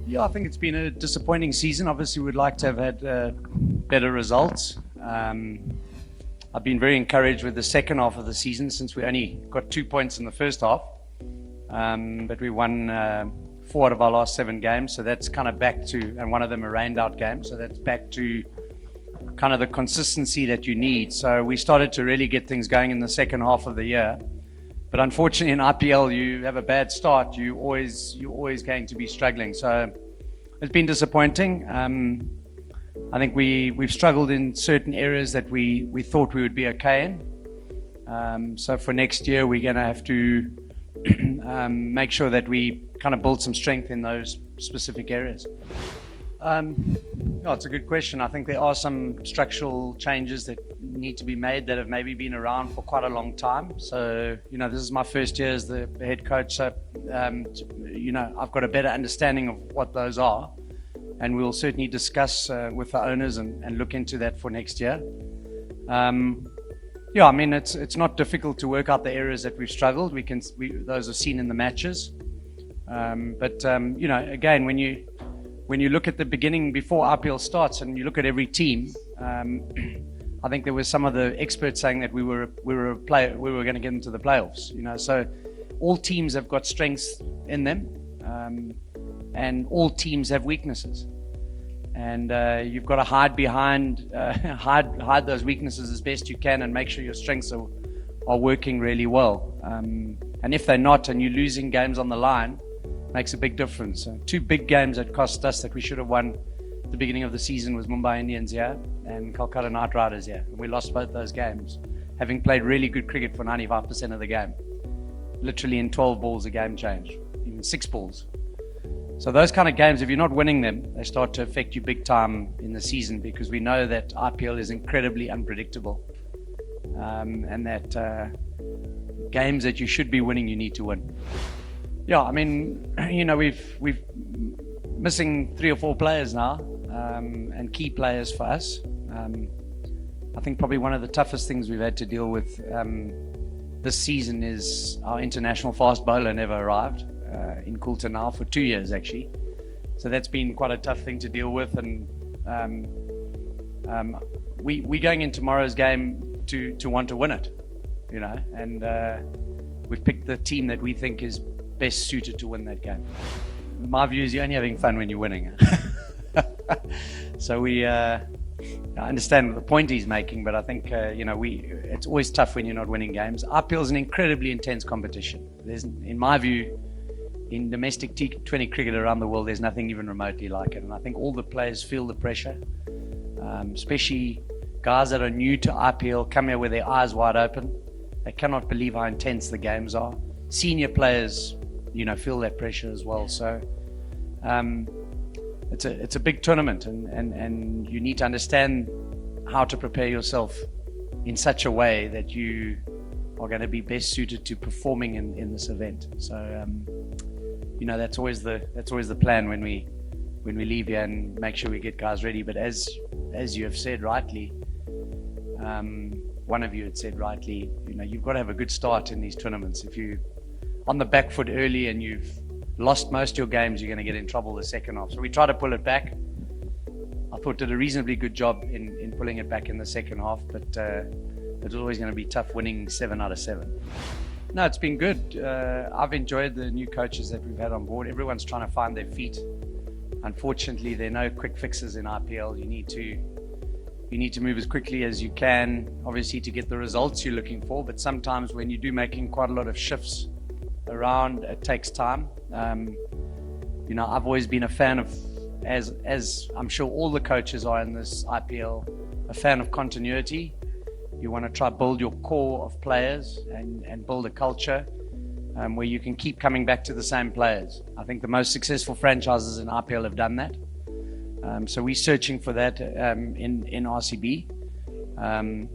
Yeah, I think it's been a disappointing season. Obviously, we'd like to have had better results. I've been very encouraged with the second half of the season since we only got 2 points in the first half. But we won 4 out of our last 7 games, so that's kind of back to, and one of them a rained out game, so that's back to kind of the consistency that you need. So we started to really get things going in the second half of the year. But unfortunately in IPL, you have a bad start, you're always going to be struggling. So it's been disappointing. I think we've struggled in certain areas that we thought we would be okay in. So for next year, we're going to have to make sure that we kind of build some strength in those specific areas. It's a good question. I think there are some structural changes that need to be made that have maybe been around for quite a long time. So, this is my first year as the head coach. So, I've got a better understanding of what those are. And we'll certainly discuss with the owners and look into that for next year. It's not difficult to work out the areas that we've struggled. Those are seen in the matches. Again, when you look at the beginning before IPL starts and you look at every team, I think there was some of the experts saying that we were going to get into the playoffs. So all teams have got strengths in them, and all teams have weaknesses. And you've got to hide behind, hide those weaknesses as best you can, and make sure your strengths are working really well. And if they're not, and you're losing games on the line, makes a big difference. 2 big games that cost us that we should have won at the beginning of the season was Mumbai Indians here and Kolkata Knight Riders here. And we lost both those games, having played really good cricket for 95% of the game. Literally in 12 balls a game change, even 6 balls. So those kind of games, if you're not winning them, they start to affect you big time in the season, because we know that IPL is incredibly unpredictable. And that games that you should be winning, you need to win. Yeah, we've missing 3 or 4 players now, and key players for us. I think probably one of the toughest things we've had to deal with this season is our international fast bowler never arrived in Coulter now for 2 years actually. So that's been quite a tough thing to deal with, and we're going in tomorrow's game to want to win it, and we've picked the team that we think is best suited to win that game. My view is you're only having fun when you're winning. So I understand the point he's making, but I think it's always tough when you're not winning games. IPL is an incredibly intense competition. In my view, in domestic T20 cricket around the world, there's nothing even remotely like it. And I think all the players feel the pressure, especially guys that are new to IPL come here with their eyes wide open. They cannot believe how intense the games are. Senior players, feel that pressure as well. So it's a big tournament, and you need to understand how to prepare yourself in such a way that you are going to be best suited to performing in this event. So that's always the plan when we leave here, and make sure we get guys ready. But as you have said rightly, one of you had said rightly, you've got to have a good start in these tournaments. If you on the back foot early and you've lost most of your games, you're going to get in trouble the second half. So we try to pull it back. I thought did a reasonably good job in pulling it back in the second half, but it's always going to be tough winning 7 out of 7. No, it's been good. I've enjoyed the new coaches that we've had on board. Everyone's trying to find their feet. Unfortunately, there are no quick fixes in IPL. You need to move as quickly as you can, obviously, to get the results you're looking for. But sometimes when you do making quite a lot of shifts around, it takes time. I've always been a fan of, as I'm sure all the coaches are in this IPL, a fan of continuity. You want to try build your core of players and build a culture where you can keep coming back to the same players. I think the most successful franchises in IPL have done that. So we're searching for that in RCB. I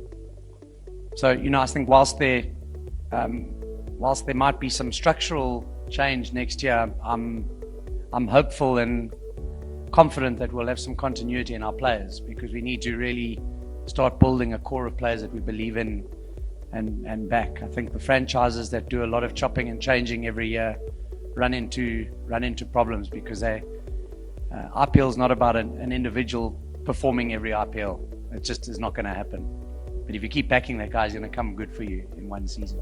think whilst there might be some structural change next year, I'm hopeful and confident that we'll have some continuity in our players, because we need to really start building a core of players that we believe in and back. I think the franchises that do a lot of chopping and changing every year run into problems, because IPL is not about an individual performing every IPL. It just is not going to happen. But if you keep backing that guy, he's going to come good for you in one season.